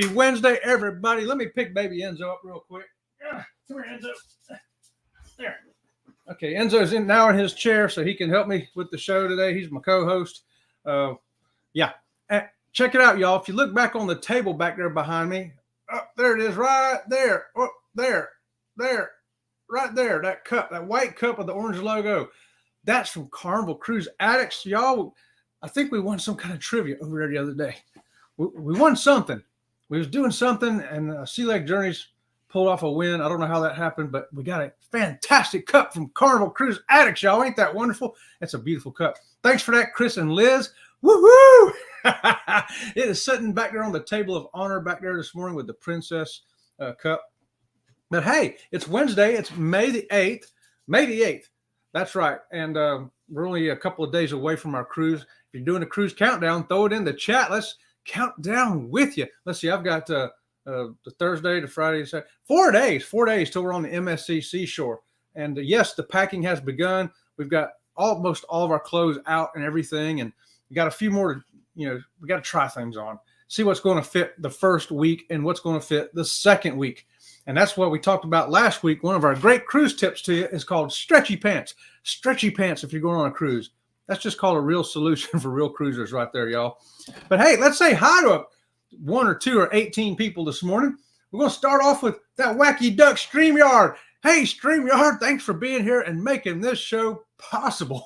Happy Wednesday, everybody. Let me pick baby Enzo up real quick. Come here, Enzo. There. Okay, Enzo's now in his chair, so he can help me with the show today. He's my co-host. Yeah. Check it out, y'all. If you look back on the table back there behind me, there it is right there. Oh, there. Right there. That cup, that white cup with the orange logo. That's from Carnival Cruise Addicts. Y'all, I think we won some kind of trivia over there the other day. We won something. We was doing something, and Sea Lake Journeys pulled off a win. I don't know how that happened, but we got a fantastic cup from Carnival Cruise Addicts, y'all. Ain't that wonderful? That's a beautiful cup. Thanks for that, Chris and Liz. Woohoo! It is sitting back there on the table of honor back there this morning with the Princess cup. But hey, it's Wednesday. It's May the 8th. May the 8th. That's right. And we're only a couple of days away from our cruise. If you're doing a cruise countdown, throw it in the chat. Let's count down with you. Let's see. I've got the Thursday to Friday. 4 days till we're on the MSC seashore. And yes, the packing has begun. We've got almost all of our clothes out and everything. And we got a few more, we got to try things on, see what's going to fit the first week and what's going to fit the second week. And that's what we talked about last week. One of our great cruise tips to you is called stretchy pants. Stretchy pants if you're going on a cruise. That's just called a real solution for real cruisers right there, y'all. But hey, let's say hi to 1 or 2 or 18 people this morning. We're going to start off with that Wacky Duck StreamYard. Hey, StreamYard, thanks for being here and making this show possible.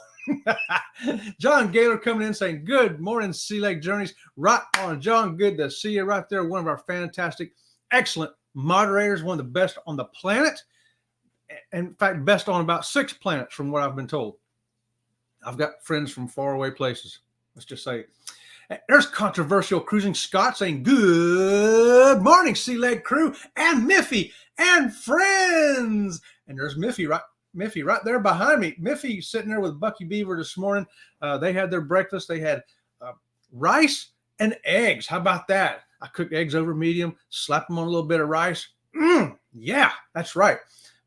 John Gaylor coming in saying, good morning, Sea Lake Journeys. Right on, John. Good to see you right there. One of our fantastic, excellent moderators, one of the best on the planet. In fact, best on about 6 planets from what I've been told. I've got friends from faraway places. Let's just say. There's Controversial Cruising Scott saying, good morning, Sea Lake crew and Miffy and friends. And there's Miffy right there behind me. Miffy sitting there with Bucky Beaver this morning. They had their breakfast. They had rice and eggs. How about that? I cooked eggs over medium, slap them on a little bit of rice. Yeah, that's right.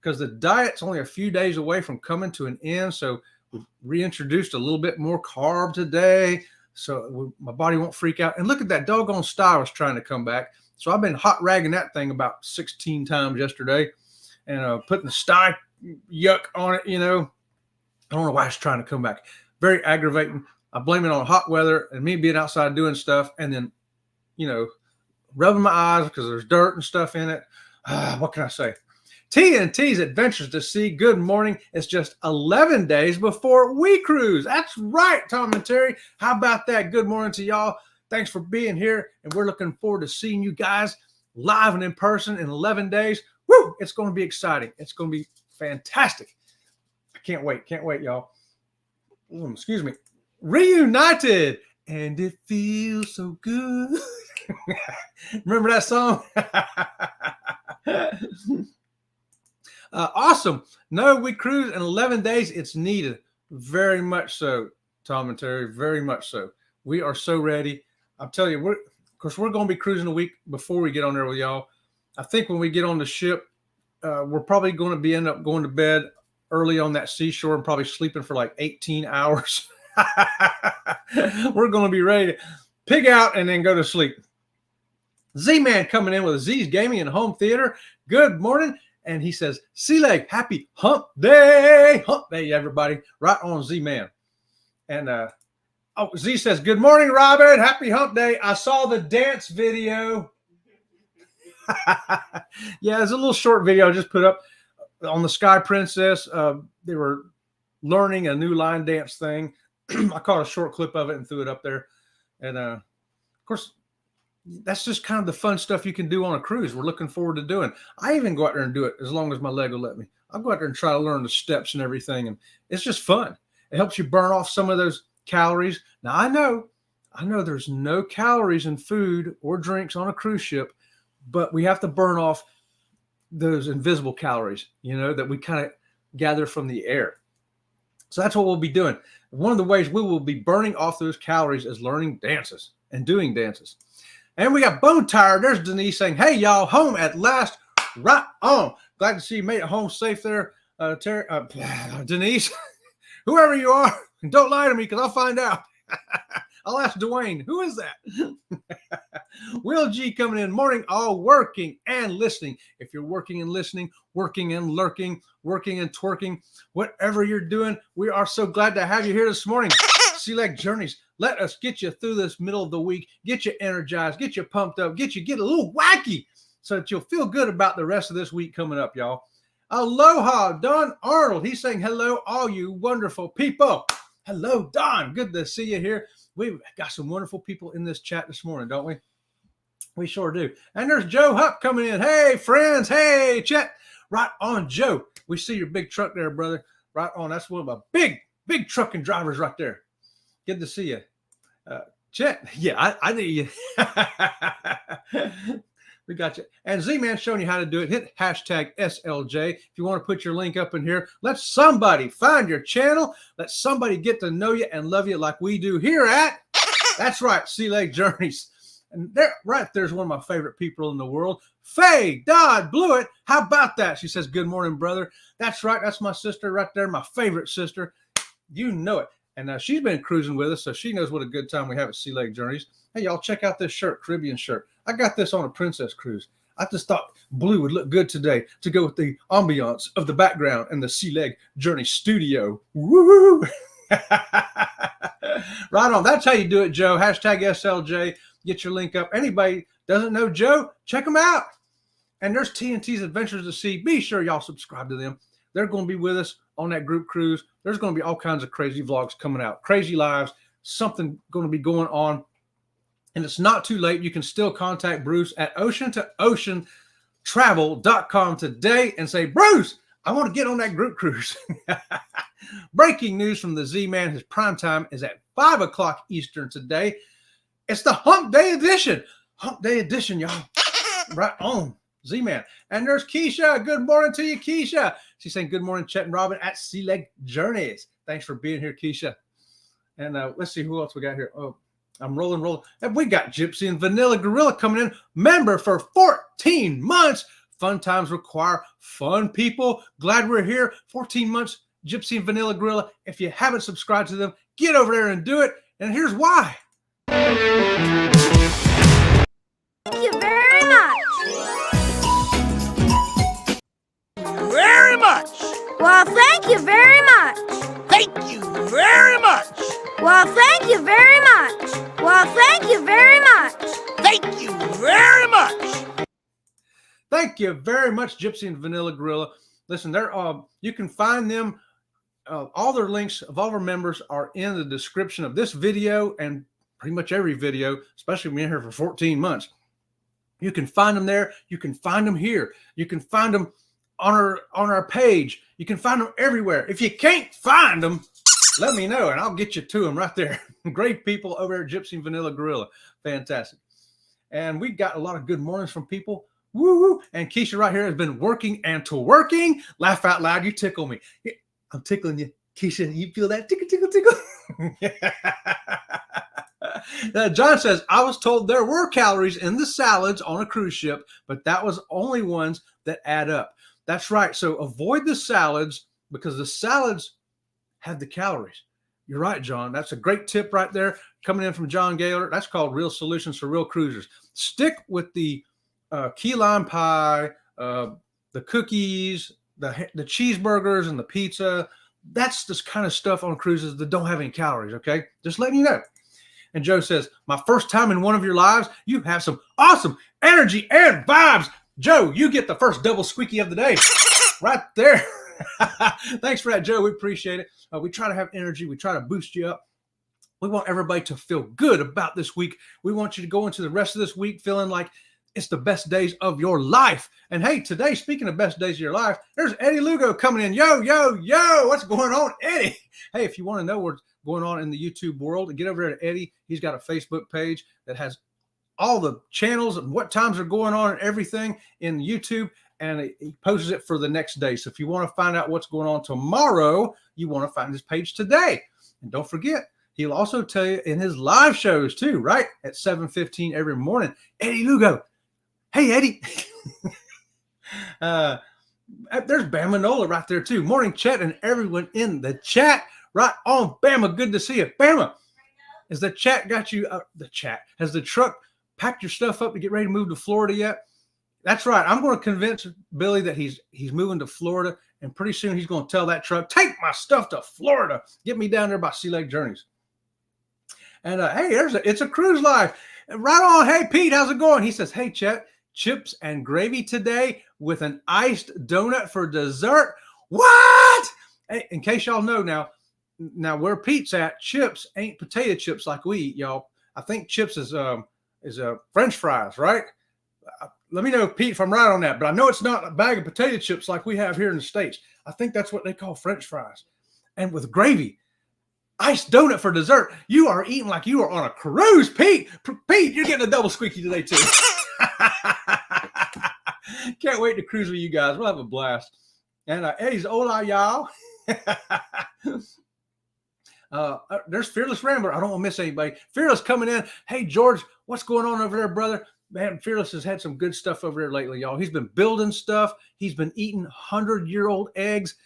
Because the diet's only a few days away from coming to an end. So we reintroduced a little bit more carb today. So my body won't freak out. And look at that doggone stylus trying to come back. So I've been hot ragging that thing about 16 times yesterday and putting the sty yuck on it, I don't know why it's trying to come back. Very aggravating. I blame it on hot weather and me being outside doing stuff and then, rubbing my eyes because there's dirt and stuff in it. What can I say? TNT's Adventures to Sea. Good morning. It's just 11 days before we cruise. That's right, Tom and Terry. How about that? Good morning to y'all. Thanks for being here. And we're looking forward to seeing you guys live and in person in 11 days. Woo! It's going to be exciting. It's going to be fantastic. I can't wait. Can't wait, y'all. Excuse me. Reunited. And it feels so good. Remember that song? Awesome. No, we cruise in 11 days. It's needed. Very much so, Tom and Terry. Very much so. We are so ready. I'll tell you, of course, we're going to be cruising a week before we get on there with y'all. I think when we get on the ship, we're probably going to end up going to bed early on that seashore and probably sleeping for like 18 hours. We're going to be ready to pig out and then go to sleep. Z-Man coming in with Z's Gaming and Home Theater. Good morning. And he says, Sea Lake, happy hump day. Hump day, everybody. Right on, Z-Man. And Z says, good morning, Robin. Happy hump day. I saw the dance video. Yeah, it's a little short video I just put up on the Sky Princess. They were learning a new line dance thing. I caught a short clip of it and threw it up there. And, of course, that's just kind of the fun stuff you can do on a cruise. We're looking forward to doing. I even go out there and do it as long as my leg will let me. I'll go out there and try to learn the steps and everything. And it's just fun. It helps you burn off some of those calories. Now, I know there's no calories in food or drinks on a cruise ship, but we have to burn off those invisible calories, that we kind of gather from the air. So that's what we'll be doing. One of the ways we will be burning off those calories is learning dances and doing dances. And we got Bone Tired. There's Denise saying, hey, y'all, home at last. Right on. Glad to see you made it home safe there, Terry, Denise. Whoever you are, don't lie to me because I'll find out. I'll ask Dwayne. Who is that? Will G coming in. Morning, all working and listening. If you're working and listening, working and lurking, working and twerking, whatever you're doing, we are so glad to have you here this morning. Select Journeys. Let us get you through this middle of the week, get you energized, get you pumped up, get a little wacky so that you'll feel good about the rest of this week coming up, y'all. Aloha, Don Arnold. He's saying hello, all you wonderful people. Hello, Don. Good to see you here. We've got some wonderful people in this chat this morning, don't we? We sure do. And there's Joe Hupp coming in. Hey, friends. Hey, Chet. Right on, Joe. We see your big truck there, brother. Right on. That's one of my big trucking drivers right there. Good to see you. Chet. Yeah, I need you. We got you. And Z-Man showing you how to do it. Hit hashtag SLJ. If you want to put your link up in here, let somebody find your channel. Let somebody get to know you and love you like we do here at, that's right, Sea Lake Journeys. And there, right there's one of my favorite people in the world. Faye Dodd Blewett. How about that? She says, good morning, brother. That's right. That's my sister right there, my favorite sister. You know it. And she's been cruising with us, so she knows what a good time we have at Sea Lake Journeys. Hey, y'all, check out this shirt, Caribbean shirt. I got this on a princess cruise. I just thought blue would look good today to go with the ambiance of the background and the Sea Lake Journey studio. Woo! Right on. That's how you do it, Joe. Hashtag SLJ. Get your link up. Anybody doesn't know Joe, check them out. And there's TNT's Adventures to Sea. Be sure y'all subscribe to them. They're going to be with us on that group cruise. There's going to be all kinds of crazy vlogs coming out. Crazy lives. Something going to be going on. And it's not too late. You can still contact Bruce at ocean2oceantravel.com today and say, Bruce, I want to get on that group cruise. Breaking news from the Z-Man. His prime time is at 5 o'clock Eastern today. It's the Hump Day edition. Hump Day edition, y'all. Right on. Z-Man. And there's Keisha. Good morning to you, Keisha. She's saying good morning, Chet and Robin at Sea Lake Journeys. Thanks for being here, Keisha. And let's see who else we got here. Oh, I'm rolling. And we got Gypsy and Vanilla Gorilla coming in. Member for 14 months. Fun times require fun people. Glad we're here. 14 months, Gypsy and Vanilla Gorilla. If you haven't subscribed to them, get over there and do it. And here's why. Thank you very much. Very much. Well, thank you very much. Thank you very much. Well, thank you very much. Well, thank you very much. Thank you very much. Thank you very much, Gypsy and Vanilla Gorilla. Listen, they're you can find them. All their links of all our members are in the description of this video and pretty much every video, especially when you're here for 14 months. You can find them there. You can find them here. You can find them on our page. You can find them everywhere. If you can't find them, let me know and I'll get you to them right there. Great people over at Gypsy and Vanilla Gorilla. Fantastic. And we got a lot of good mornings from people. Woo woo. And Keisha right here has been working and to working. Laugh out loud. You tickle me. I'm tickling you. Keisha, you feel that? Tickle, tickle, tickle. John says, I was told there were calories in the salads on a cruise ship, but that was only ones that add up. That's right. So avoid the salads because the salads have the calories. You're right, John. That's a great tip right there. Coming in from John Gaylor. That's called Real Solutions for Real Cruisers. Stick with the key lime pie, the cookies, the cheeseburgers and the pizza. That's this kind of stuff on cruises that don't have any calories, okay? Just letting you know. And Joe says, my first time in one of your lives, you have some awesome energy and vibes. Joe, you get the first double squeaky of the day right there. Thanks for that, Joe. We appreciate it. We try to have energy. We try to boost you up. We want everybody to feel good about this week. We want you to go into the rest of this week feeling like it's the best days of your life. And hey, today, speaking of best days of your life, there's Eddie Lugo coming in. Yo, yo, yo, what's going on, Eddie? Hey, if you want to know what's going on in the YouTube world, get over there to Eddie. He's got a Facebook page that has all the channels and what times are going on and everything in YouTube. And he posts it for the next day. So if you want to find out what's going on tomorrow, you want to find his page today. And don't forget, he'll also tell you in his live shows too, right? At 7:15 every morning. Eddie Lugo. Hey, Eddie. There's Bama Nola right there too. Morning, Chet, and everyone in the chat. Right on, Bama. Good to see you. Bama, Has the chat got you? Has the truck packed your stuff up to get ready to move to Florida yet? That's right. I'm going to convince Billy that he's moving to Florida, and pretty soon he's going to tell that truck, take my stuff to Florida. Get me down there by Sea Lake Journeys. And hey, it's a cruise life. Right on. Hey, Pete, how's it going? He says, hey, Chet, chips and gravy today with an iced donut for dessert. What? Hey, in case y'all know now where Pete's at, chips ain't potato chips like we eat, y'all. I think chips is French fries, right? Let me know, Pete, if I'm right on that. But I know it's not a bag of potato chips like we have here in the States. I think that's what they call French fries. And with gravy, iced donut for dessert. You are eating like you are on a cruise, Pete. Pete, you're getting a double squeaky today, too. Can't wait to cruise with you guys. We'll have a blast. And Eddie's hola, y'all. There's Fearless Rambler. I don't want to miss anybody. Fearless coming in. Hey, George, what's going on over there, brother? Man, Fearless has had some good stuff over there lately, y'all. He's been building stuff. He's been eating 100-year-old eggs.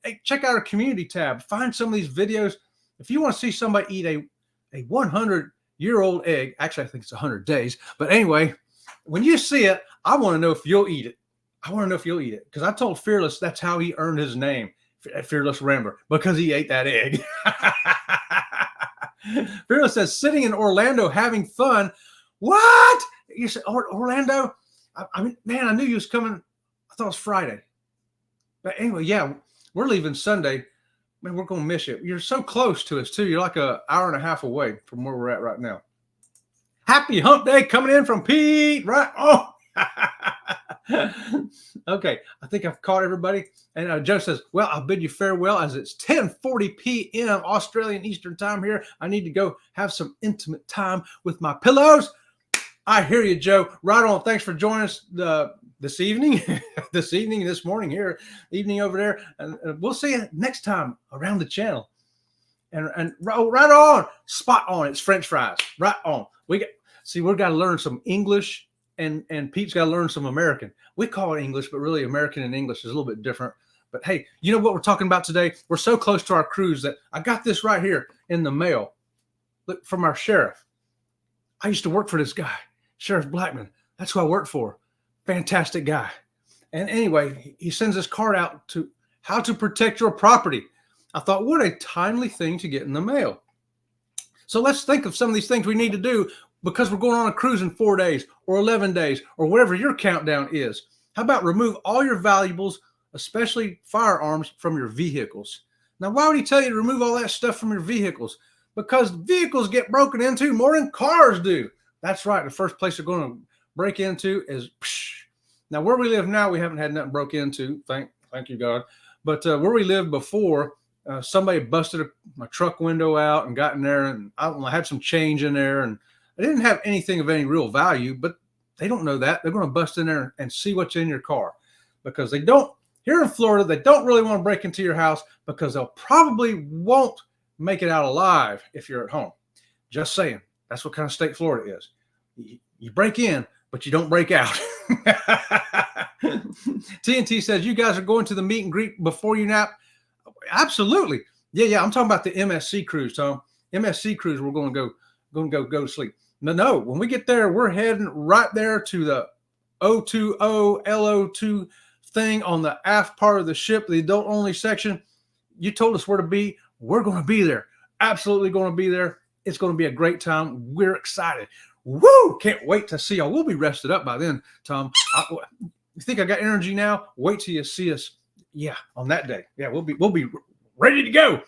Hey, check out our community tab. Find some of these videos. If you want to see somebody eat a 100-year-old egg, actually, I think it's 100 days. But anyway, when you see it, I want to know if you'll eat it. I want to know if you'll eat it. Because I told Fearless that's how he earned his name, Fearless Rambler, because he ate that egg. Fearless says, sitting in Orlando having fun. What? You said Orlando? I mean, man, I knew you was coming. I thought it was Friday. But anyway, yeah, we're leaving Sunday. Man, we're going to miss you. You're so close to us, too. You're like an hour and a half away from where we're at right now. Happy hump day coming in from Pete. Right? Oh. Okay, I think I've caught everybody. And Joe says, well, I'll bid you farewell as it's 10:40 p.m. Australian Eastern time here. I need to go have some intimate time with my pillows. I hear you, Joe. Right on. Thanks for joining us this evening, this morning here, evening over there. And we'll see you next time around the channel. And right on, spot on. It's French fries. Right on. We've got to learn some English, and Pete's got to learn some American. We call it English, but really American and English is a little bit different. But hey, you know what we're talking about today? We're so close to our cruise that I got this right here in the mail. Look, from our sheriff. I used to work for this guy, Sheriff Blackman. That's who I worked for. Fantastic guy. And anyway, he sends this card out to how to protect your property. I thought, what a timely thing to get in the mail. So let's think of some of these things we need to do because we're going on a cruise in 4 days or 11 days or whatever your countdown is. How about remove all your valuables, especially firearms, from your vehicles? Now, why would he tell you to remove all that stuff from your vehicles? Because vehicles get broken into more than cars do. That's right. The first place they're going to break into is now where we live now. We haven't had nothing broke into. Thank you, God. But where we lived before, somebody busted my truck window out and got in there, and I had some change in there, and I didn't have anything of any real value. But they don't know that. They're going to bust in there and see what's in your car, because they don't. Here in Florida, they don't really want to break into your house because they'll probably won't make it out alive if you're at home. Just saying. That's what kind of state Florida is. You break in, but you don't break out. TNT says, you guys are going to the meet and greet before you nap? Absolutely. Yeah. I'm talking about the MSC cruise, Tom. MSC cruise, we're going to go to sleep. No. When we get there, we're heading right there to the O20 LO2 thing on the aft part of the ship, the adult only section. You told us where to be. We're going to be there. Absolutely going to be there. It's going to be a great time. We're excited. Woo! Can't wait to see y'all. We'll be rested up by then, Tom. You think I got energy now? Wait till you see us. Yeah, on that day. Yeah, we'll be ready to go.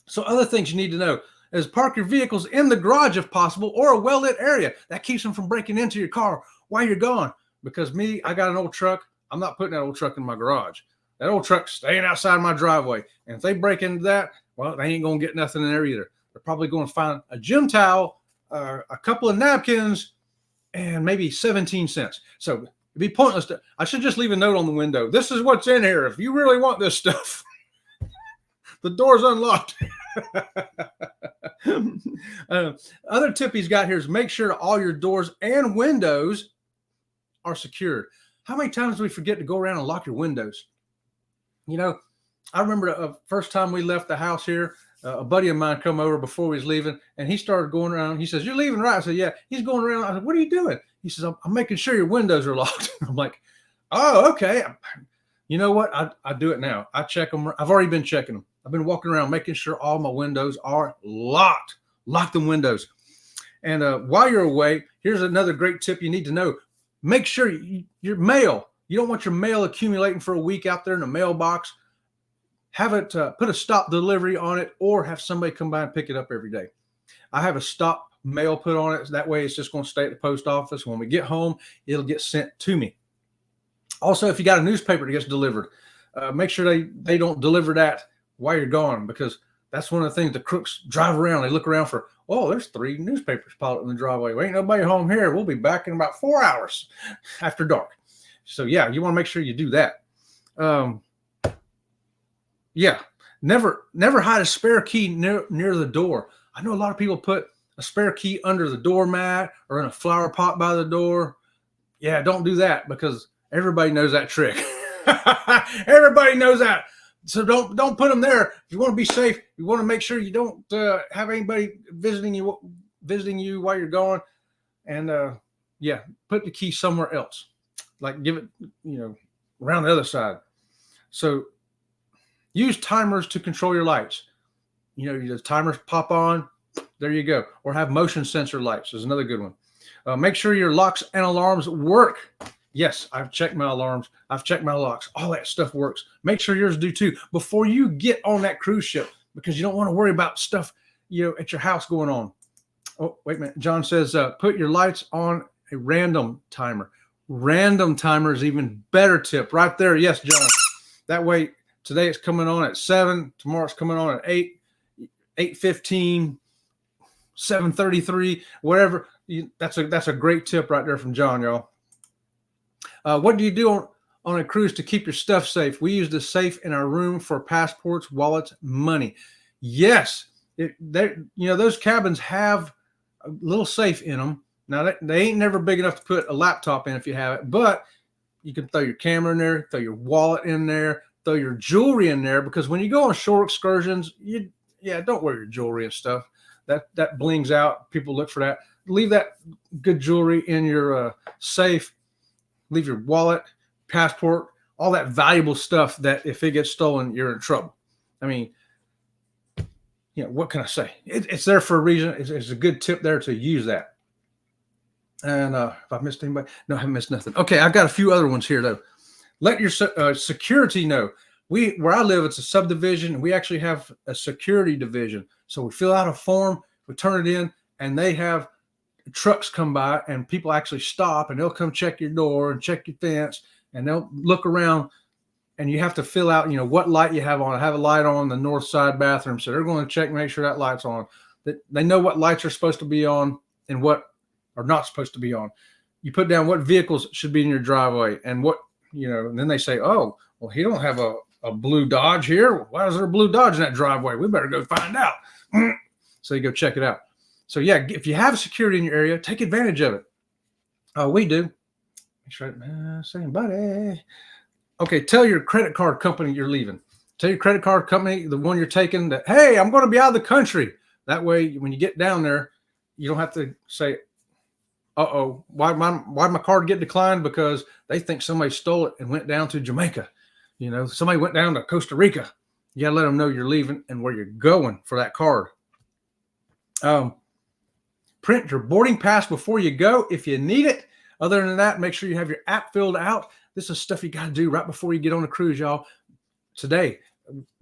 So other things you need to know is park your vehicles in the garage if possible, or a well-lit area. That keeps them from breaking into your car while you're gone. Because I got an old truck. I'm not putting that old truck in my garage. That old truck's staying outside my driveway. And if they break into that, well, they ain't going to get nothing in there either. They're probably going to find a gym towel, a couple of napkins, and maybe 17 cents. So it'd be pointless. I should just leave a note on the window. This is what's in here. If you really want this stuff, the door's unlocked. Other tip he's got here is make sure all your doors and windows are secured. How many times do we forget to go around and lock your windows? You know, I remember the first time we left the house here, a buddy of mine come over before we was leaving, and he started going around. He says, "You're leaving, right?" I said, "Yeah." He's going around. I said, "What are you doing?" He says, I'm making sure your windows are locked." I'm like, "Oh, okay." You know what? I do it now. I check them. I've already been checking them. I've been walking around making sure all my windows are locked. Lock them windows. And while you're away, here's another great tip you need to know. Make sure your mail, you don't want your mail accumulating for a week out there in the mailbox. Have it put a stop delivery on it, or have somebody come by and pick it up every day. I have a stop mail put on it. That way it's just going to stay at the post office. When we get home, it'll get sent to me. Also, if you got a newspaper that gets delivered, make sure they don't deliver that while you're gone, because that's one of the things the crooks drive around. They look around for, oh, there's 3 newspapers piled in the driveway. Well, ain't nobody home here. We'll be back in about 4 hours after dark. So, yeah, you want to make sure you do that. Yeah, never hide a spare key near the door. I know a lot of people put a spare key under the doormat or in a flower pot by the door. Yeah, don't do that, because everybody knows that trick. Everybody knows that. So don't put them there. If you want to be safe, you want to make sure you don't have anybody visiting you while you're gone. And yeah, put the key somewhere else. Like give it, around the other side. So use timers to control your lights. The timers pop on, there you go. Or have motion sensor lights is another good one. Make sure your locks and alarms work. Yes, I've checked my alarms. I've checked my locks. All that stuff works. Make sure yours do too before you get on that cruise ship, because you don't want to worry about stuff, at your house going on. Oh, wait a minute. John says, put your lights on a random timer. Random timer is even better tip right there. Yes, John. That way, today it's coming on at 7. Tomorrow it's coming on at 8, 8:15, 7:33, whatever. That's a great tip right there from John, y'all. What do you do on a cruise to keep your stuff safe? We use the safe in our room for passports, wallets, money. Yes, those cabins have a little safe in them. Now, they ain't never big enough to put a laptop in if you have it, but you can throw your camera in there, throw your wallet in there, throw your jewelry in there, because when you go on shore excursions, don't wear your jewelry and stuff. That blings out. People look for that. Leave that good jewelry in your safe. Leave your wallet, passport, all that valuable stuff that if it gets stolen, you're in trouble. I mean, what can I say? It's there for a reason. It's a good tip there to use that. And if I missed anybody, no, I haven't missed nothing. Okay, I've got a few other ones here, though. Let your security know. Where I live, it's a subdivision, and we actually have a security division. So we fill out a form, we turn it in, and they have trucks come by, and people actually stop, and they'll come check your door and check your fence, and they'll look around, and you have to fill out, what light you have on. I have a light on the north side bathroom, so they're going to check and make sure that light's on. They know what lights are supposed to be on and what are not supposed to be on. You put down what vehicles should be in your driveway, and what, and then they say, oh, well, he don't have a blue Dodge here. Why is there a blue Dodge in that driveway? We better go find out. So you go check it out. So yeah, if you have security in your area, take advantage of it. We do. Make sure saying, buddy. Okay, tell your credit card company you're leaving. Tell your credit card company, the one you're taking, that, hey, I'm going to be out of the country. That way, when you get down there, you don't have to say, uh-oh, why'd my card get declined? Because they think somebody stole it and went down to Jamaica. Somebody went down to Costa Rica. You got to let them know you're leaving and where you're going for that card. Print your boarding pass before you go if you need it. Other than that, make sure you have your app filled out. This is stuff you got to do right before you get on a cruise, y'all. Today,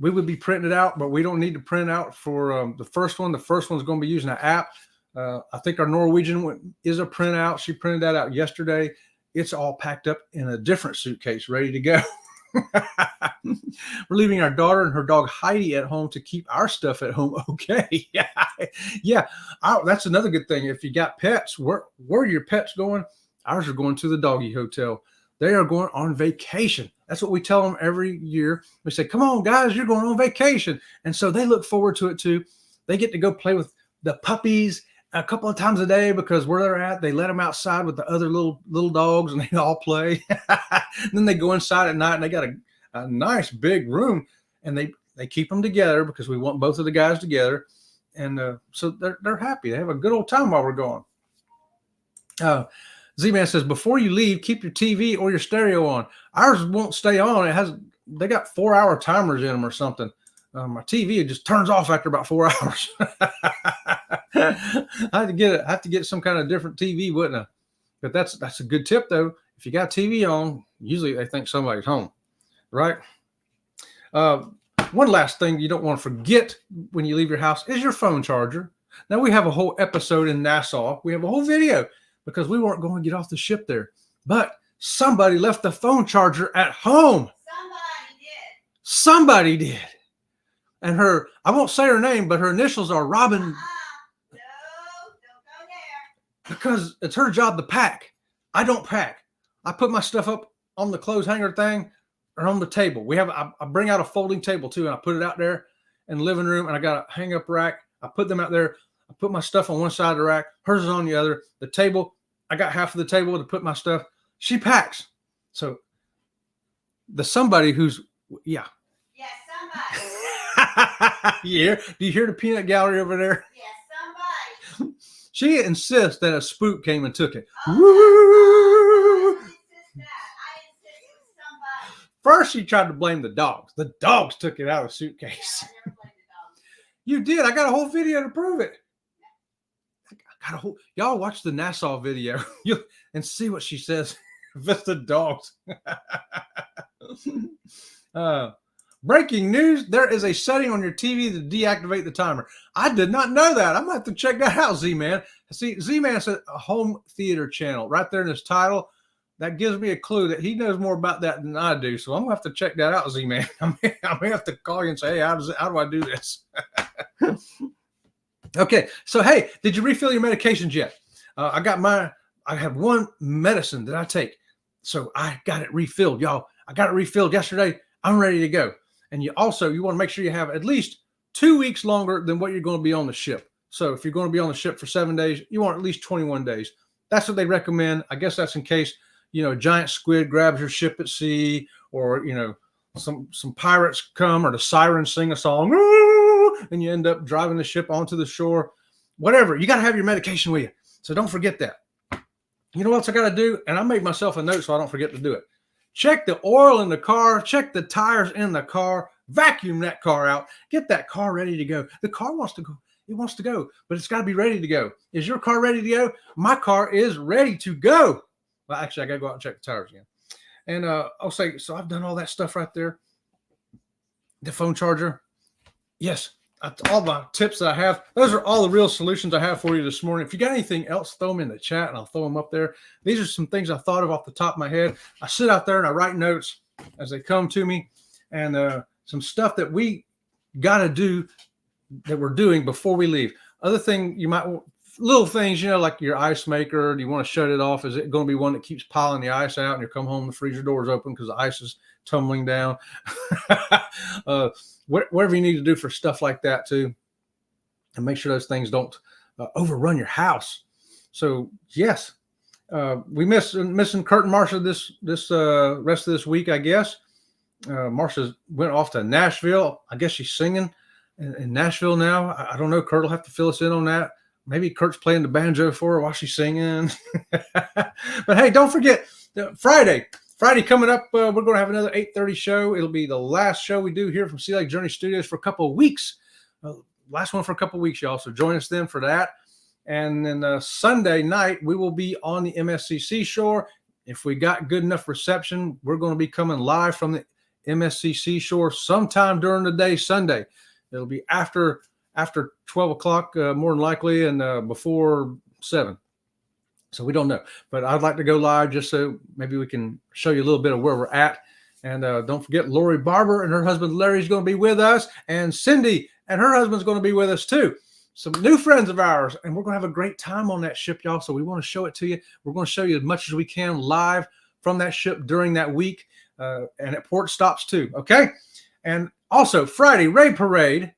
we would be printing it out, but we don't need to print out for the first one. The first one's going to be using an app. I think our Norwegian one is a printout. She printed that out yesterday. It's all packed up in a different suitcase, ready to go. We're leaving our daughter and her dog Heidi at home to keep our stuff at home. Okay. Yeah. That's another good thing. If you got pets, where are your pets going? Ours are going to the doggy hotel. They are going on vacation. That's what we tell them every year. We say, come on, guys, you're going on vacation. And so they look forward to it too. They get to go play with the puppies a couple of times a day, because where they're at, they let them outside with the other little dogs, and they all play. And then they go inside at night, and they got a nice big room, and they they keep them together because we want both of the guys together. And so they're happy. They have a good old time while we're gone. Z-Man says, before you leave, keep your TV or your stereo on. Ours won't stay on. They got 4-hour timers in them or something. My TV just turns off after about 4 hours. I have to get some kind of different TV, wouldn't I? But that's a good tip though. If you got TV on, usually they think somebody's home, right? One last thing you don't want to forget when you leave your house is your phone charger. Now we have a whole episode in Nassau. We have a whole video because we weren't going to get off the ship there, but somebody left the phone charger at home. Somebody did. And I won't say her name, but her initials are Robin. No, don't go there. Because it's her job to pack. I don't pack. I put my stuff up on the clothes hanger thing or on the table. I bring out a folding table too, and I put it out there in the living room, and I got a hang up rack. I put them out there. I put my stuff on one side of the rack. Hers is on the other. The table, I got half of the table to put my stuff. She packs. So the somebody who's, yeah. Yes, somebody. Yeah. Do you hear the peanut gallery over there? Yes, somebody. She insists that a spook came and took it. Oh, I insist it was somebody. First, she tried to blame the dogs. The dogs took it out of the suitcase. Yeah, I never blamed the dogs. You did. I got a whole video to prove it. Y'all watch the Nassau video and see what she says. If it's the dogs. Breaking news, there is a setting on your TV to deactivate the timer. I did not know that. I'm going to have to check that out, Z-Man. See, Z-Man said a home theater channel right there in his title. That gives me a clue that he knows more about that than I do. So I'm going to have to check that out, Z-Man. I may have to call you and say, hey, how do I do this? Okay, so hey, did you refill your medications yet? I have one medicine that I take. So I got it refilled, y'all. I got it refilled yesterday. I'm ready to go. And you want to make sure you have at least 2 weeks longer than what you're going to be on the ship. So if you're going to be on the ship for 7 days, you want at least 21 days. That's what they recommend. I guess that's in case, a giant squid grabs your ship at sea, or, some pirates come, or the sirens sing a song, and you end up driving the ship onto the shore. Whatever. You got to have your medication with you. So don't forget that. You know what else I got to do? And I made myself a note so I don't forget to do it. Check the oil in the car. Check the tires in the car. Vacuum that car out. Get that car ready to go. The car wants to go. It wants to go, but it's got to be ready to go. Is your car ready to go? My car is ready to go. Well, actually, I got to go out and check the tires again. And I'll say, so I've done all that stuff right there. The phone charger. Yes. All my tips that I have, those are all the real solutions I have for you this morning. If you got anything else, throw them in the chat and I'll throw them up there. These are some things I thought of off the top of my head. I sit out there and I write notes as they come to me, and some stuff that we got to do that we're doing before we leave. Other thing you might, little things, like your ice maker. Do you want to shut it off? Is it going to be one that keeps piling the ice out and you come home, the freezer door's open because the ice is tumbling down? Whatever you need to do for stuff like that too, and make sure those things don't overrun your house. So yes, we missing Kurt and Marsha this rest of this week, I guess. Marsha went off to Nashville. I guess she's singing in Nashville now. I don't know. Kurt will have to fill us in on that. Maybe Kurt's playing the banjo for her while she's singing. But hey, don't forget Friday coming up, we're going to have another 8:30 show. It'll be the last show we do here from Sea Lake Journey Studios for a couple of weeks. Last one for a couple of weeks, y'all. So join us then for that. And then Sunday night, we will be on the MSCC shore. If we got good enough reception, we're going to be coming live from the MSCC shore sometime during the day Sunday. It'll be after 12 o'clock, more than likely, and before 7. So we don't know, but I'd like to go live just so maybe we can show you a little bit of where we're at. And don't forget, Lori Barber and her husband Larry is going to be with us, and Cindy and her husband's going to be with us too. Some new friends of ours, and we're going to have a great time on that ship, y'all. So we want to show it to you. We're going to show you as much as we can live from that ship during that week, and at port stops too. Okay. And also Friday, Raid Parade.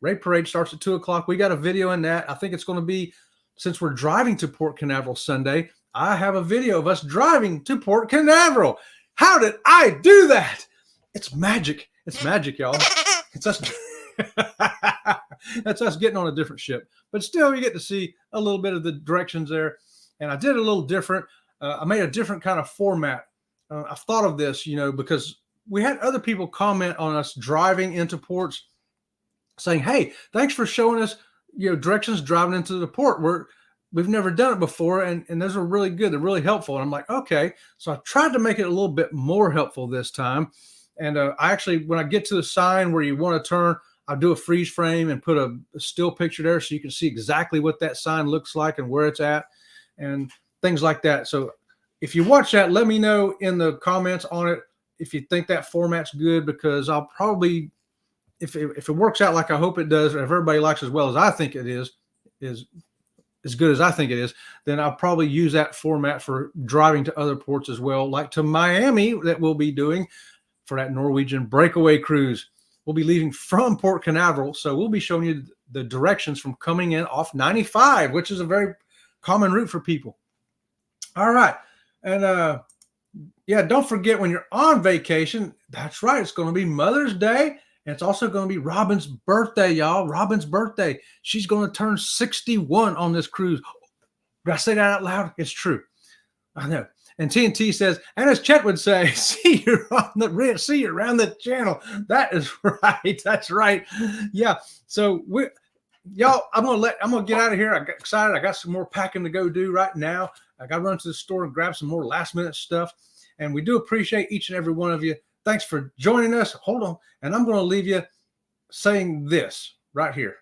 Raid Parade starts at 2 o'clock. We got a video in that. I think it's going to be, since we're driving to Port Canaveral Sunday, I have a video of us driving to Port Canaveral. How did I do that? It's magic. It's magic, y'all. It's us. That's us getting on a different ship. But still, you get to see a little bit of the directions there. And I did a little different. I made a different kind of format. I've thought of this, because we had other people comment on us driving into ports saying, hey, thanks for showing us, directions driving into the port. We've never done it before. And those are really good. They're really helpful. And I'm like, okay. So I tried to make it a little bit more helpful this time. And I actually, when I get to the sign where you want to turn, I'll do a freeze frame and put a still picture there so you can see exactly what that sign looks like and where it's at and things like that. So if you watch that, let me know in the comments on it if you think that format's good, because I'll probably, if it works out like I hope it does, or if everybody likes as well as I think it is as good as I think it is, then I'll probably use that format for driving to other ports as well, like to Miami that we'll be doing for that Norwegian breakaway cruise. We'll be leaving from Port Canaveral, so we'll be showing you the directions from coming in off 95, which is a very common route for people. All right. And yeah, don't forget when you're on vacation, that's right, it's going to be Mother's Day, and it's also going to be Robin's birthday, y'all. Robin's birthday. She's going to turn 61 on this cruise. Did I say that out loud? It's true. I know. And TNT says, and as Chet would say, see you around the channel. That is right. That's right. Yeah. So y'all, I'm gonna get out of here. I got excited. I got some more packing to go do right now. I got to run to the store and grab some more last minute stuff. And we do appreciate each and every one of you. Thanks for joining us. Hold on. And I'm going to leave you saying this right here.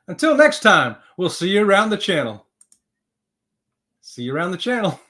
Until next time, we'll see you around the channel. See you around the channel.